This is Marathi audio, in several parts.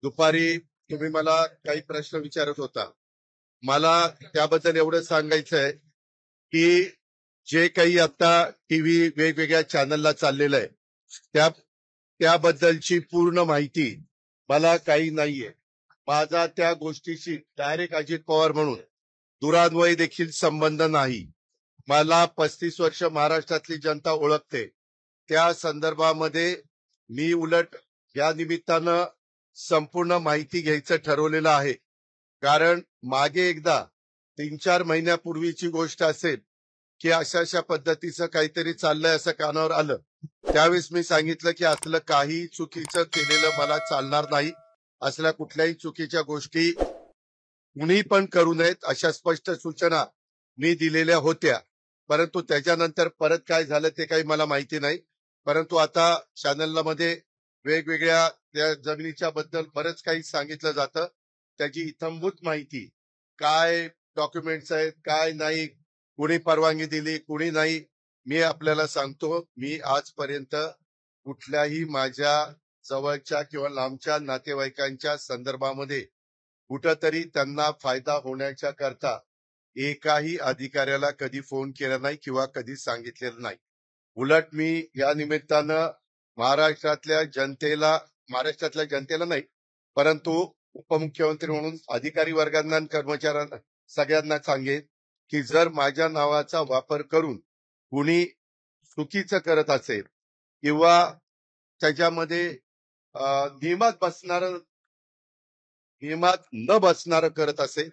दुपारी तुम्ही मला काही प्रश्न विचारत होता. मला त्याबद्दल एवढं सांगायचंय की जे काही आता टीव्ही वेगवेगळ्या चॅनलला चाललेलं आहे त्याबद्दलची पूर्ण माहिती मला काही नाहीये. माझा त्या गोष्टीशी डायरेक्ट अजित पवार म्हणून दुरान्वयी देखील संबंध नाही. मला 35 वर्ष महाराष्ट्रातली जनता ओळखते. त्या संदर्भामध्ये मी उलट या निमित्तानं संपूर्ण माहिती घ्यायचं ठरवलेलं आहे. कारण मागे एकदा 3-4 महिन्यापूर्वीची गोष्ट असेल की अशा पद्धतीचं काहीतरी चाललंय असं कानावर आलं. त्यावेळेस मी सांगितलं की असलं काही चुकीचं केलेलं मला चालणार नाही. असल्या कुठल्याही चुकीच्या गोष्टी कुणी पण करू नयेत अशा स्पष्ट सूचना मी दिलेल्या होत्या. परंतु त्याच्यानंतर परत काय झालं ते काही मला माहिती नाही. परंतु आता चॅनलला मध्ये वेगवेगळ्या त्या जमिनीच्या बद्दल बरंच काही सांगितलं जातं. त्याची इत्थंभूत माहिती काय डॉक्युमेंट्स आहेत काय नाही, कुणी परवानगी दिली कुणी नाही, मी आपल्याला सांगतो. मी आजपर्यंत कुठल्याही माझ्या जवळच्या किंवा लांबच्या नातेवाईकांच्या संदर्भामध्ये कुठंतरी त्यांना फायदा होण्याच्या करता एकाही अधिकाऱ्याला कधी फोन केला नाही किंवा कधी सांगितलेलं नाही. उलट मी या निमित्तानं महाराष्ट्रातल्या जनतेला नाही परंतु उपमुख्यमंत्री म्हणून अधिकारी वर्गांना आणि कर्मचाऱ्यांना सगळ्यांना सांगेन की जर माझ्या नावाचा वापर करून कुणी चुकीचं करत असेल किंवा त्याच्यामध्ये नियमात न बसणारं करत असेल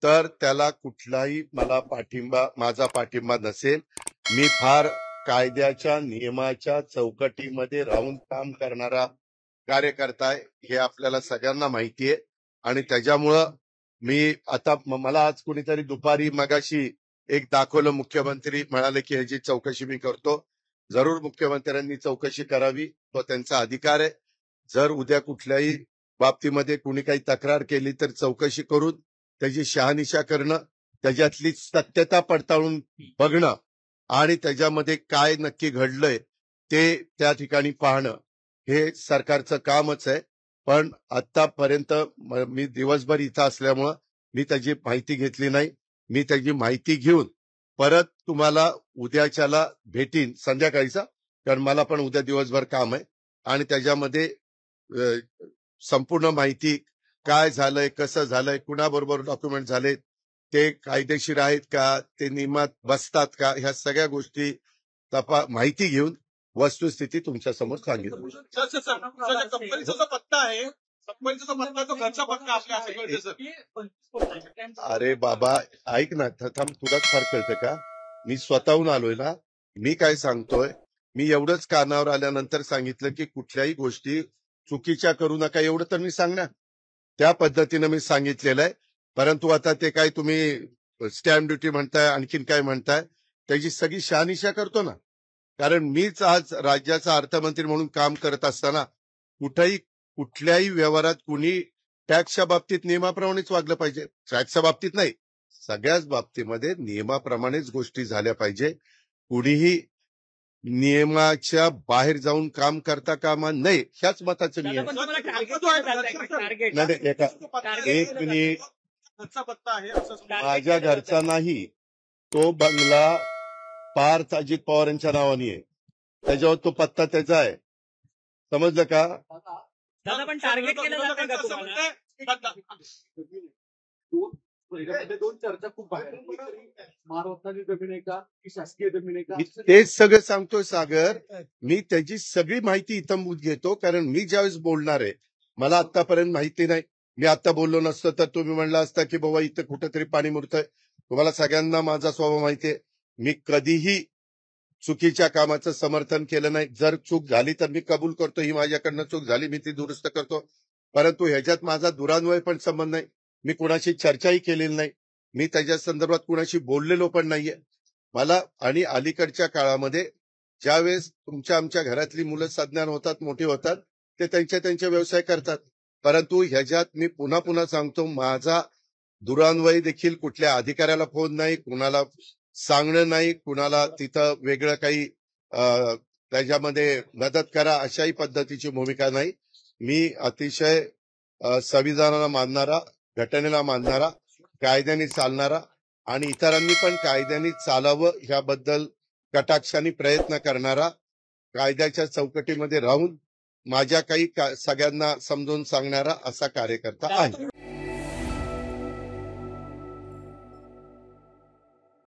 तर त्याला कुठलाही माझा पाठिंबा नसेल. मी फार कायद्याच्या नियमाच्या चौकटीमध्ये राहून काम करणारा कार्यकर्ता आहे हे आपल्याला सगळ्यांना माहिती आहे. आणि त्याच्यामुळं मी आता मला आज कुणीतरी दुपारी मगाशी एक दाखवलं, मुख्यमंत्री म्हणाले की ह्याची चौकशी मी करतो. जरूर मुख्यमंत्र्यांनी चौकशी करावी, तो त्यांचा अधिकार आहे. जर उद्या कुठल्याही बाबतीमध्ये कुणी काही तक्रार केली तर चौकशी करून त्याची शहानिशा करणं, त्याच्यातली सत्यता पडताळून बघणं आणि त्याच्यामध्ये काय नक्की घडलंय ते त्या ठिकाणी पाहणं हे सरकारचं कामच आहे. पण आतापर्यंत मी दिवसभर इथं असल्यामुळं मी त्याची माहिती घेतली नाही. मी त्याची माहिती घेऊन परत तुम्हाला उद्याच्याला भेटीन संध्याकाळीचा, कारण मला पण उद्या दिवसभर काम आहे. आणि त्याच्यामध्ये संपूर्ण माहिती काय झालंय, कसं झालंय, कुणाबरोबर डॉक्युमेंट झाले, ते कायदेशीर आहेत का, ते नियमात बसतात का, ह्या सगळ्या गोष्टी माहिती घेऊन वस्तुस्थिती तुमच्या समोर सांगितली. कंपनीचा पत्ता आहे, कंपनीचा पत्ता तो घरचा पत्ता अरे बाबा ऐक ना, तुलाच फार कळतं का? मी स्वतःहून आलोय ना. मी काय सांगतोय, मी एवढंच कानावर आल्यानंतर सांगितलं की कुठल्याही गोष्टी चुकीच्या करू नका, एवढं तर मी सांगणार. त्या पद्धतीनं मी सांगितलेलं आहे. परंतु आता ते काय तुम्ही स्टॅम्प ड्युटी म्हणताय, आणखीन काय म्हणताय, त्याची सगळी शहानिशा करतो ना. कारण मीच आज राज्याचा अर्थमंत्री म्हणून काम करत असताना कुठल्याही व्यवहारात कुणी टॅक्सच्या बाबतीत नियमाप्रमाणेच वागलं पाहिजे. टॅक्सच्या बाबतीत नाही, सगळ्याच बाबतीमध्ये नियमाप्रमाणेच गोष्टी झाल्या पाहिजे. कुणीही नियमाच्या बाहेर जाऊन काम करता कामा नये, ह्याच मताचं मी आहे. एक मिनिट, माझ्या घरचा नाही, तो बंगला पार्थ अजित पवार यांच्या नावाने आहे, त्याच्यावर तो पत्ता त्याचा आहे. समजलं का? पण टार्गेट केलं जातं का तुम्हाला? दोन चर्चा खूप बाहेर, महाराष्ट्राची जमीन आहे का की शासकीय जमीन आहे का, तेच सगळं सांगतोय सागर. मी त्याची सगळी माहिती इत्थंभूत घेतो, कारण मी ज्यावेळेस बोलणार आहे मला आतापर्यंत माहिती नाही. मी आता बोललो नसतं तर तुम्ही म्हणला असता की बाबा इथं कुठंतरी पाणी मुरतंय. तुम्हाला सगळ्यांना माझा स्वभाव माहितीये, मी कधीही चुकीच्या कामाचं समर्थन केलं नाही. जर चूक झाली तर मी कबूल करतो, ही माझ्याकडनं चूक झाली, मी ती दुरुस्त करतो. परंतु ह्याच्यात माझा दुरान्वय पण संबंध नाही. मी कुणाशी चर्चाही केलेली नाही, मी त्याच्या संदर्भात कुणाशी बोललेलो पण नाहीये. मला आणि अलीकडच्या काळामध्ये ज्यावेळेस आमच्या घरातली मुलं सज्ञान होतात, मोठी होतात, ते त्यांचे व्यवसाय करतात. परंतु ह्याच्यात मी पुन्हा सांगतो, माझा दुरान्वय देखील कुठल्या अधिकाऱ्याला फोन नाही, कुणाला सांगणं नाही, कुणाला तिथं वेगळं काही त्याच्यामध्ये मदत करा अशाही पद्धतीची भूमिका नाही. मी अतिशय संविधानाला मानणारा, घटनेला मानणारा, कायद्याने चालणारा आणि इतरांनी पण कायद्याने चालावं ह्याबद्दल कटाक्षाने प्रयत्न करणारा, कायद्याच्या चौकटीमध्ये राहून माझ्या काही सगळ्यांना समजून सांगणारा असा कार्यकर्ता आहे.